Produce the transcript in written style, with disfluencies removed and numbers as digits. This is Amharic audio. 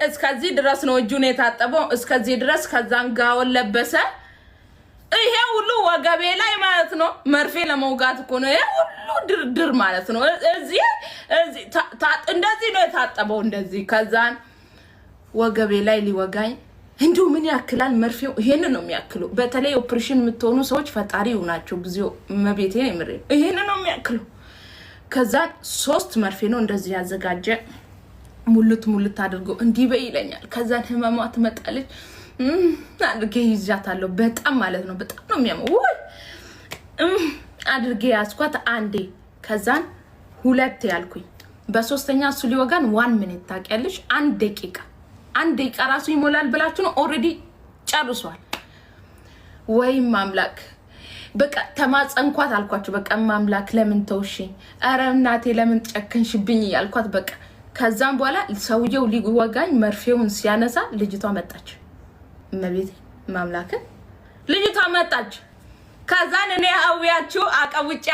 እስከዚህ ድረስ ነው እጁን የታጠበው እስከዚህ ድረስ ከዛን ጋውን ለበሰ ይሄ ሁሉ ወገቤ ላይ ማለት ነው መርፌ ለመውጋት እኮ ነው ይሄ ሁሉ ድርድር ማለት ነው እዚህ እንደዚህ ነው የታጠበው እንደዚህ ከዛን ወገቤ ላይ ሊወጋኝ እንዴው ምን ያክላል መርፌው ይሄን ነው የሚያክለው በተለይ ኦፕሬሽን የምትሆኑ ሰዎች ፈጣሪው ናቸው ግዚኦ መቤቴ ነው ይሄን ነው የሚያክለው ከዛን 3 መርፌ ነው እንደዚህ ያዘጋጀ ሙሉት አድርጎ እንዲህ በይለኛል ከዛን ህመሟ ትመጣለች አድርጌ ይዛታለሁ በጣም ማለት ነው በጣም ነው የሚያመው ወይ አድርጌ ያስኳት አንዴ ከዛን 2 ያልኩኝ በሶስተኛ እሱ ሊወጋን 1 ሚኒት ታውቂያለሽ 1 ደቂቃ ራሱ ይሞላል ብላችሁ ነው ኦሬዲ ጨርሷል ወይ ማምላክ በቃ ተማጸንኳት አልኳችሁ በቃ ማምላክ ለምን ተውሽኝ አረ እናቴ ለምን ጨከንሽብኝ ያልኳት በቃ ከዛም በኋላ ሰውየው ሊወጋኝ መርፌውን ሲያነሳ ልጅቷ መጣች መቤት ማምላክ ልጅቷ መጣች ከዛን እኔ አውያችሁ አቀውጭ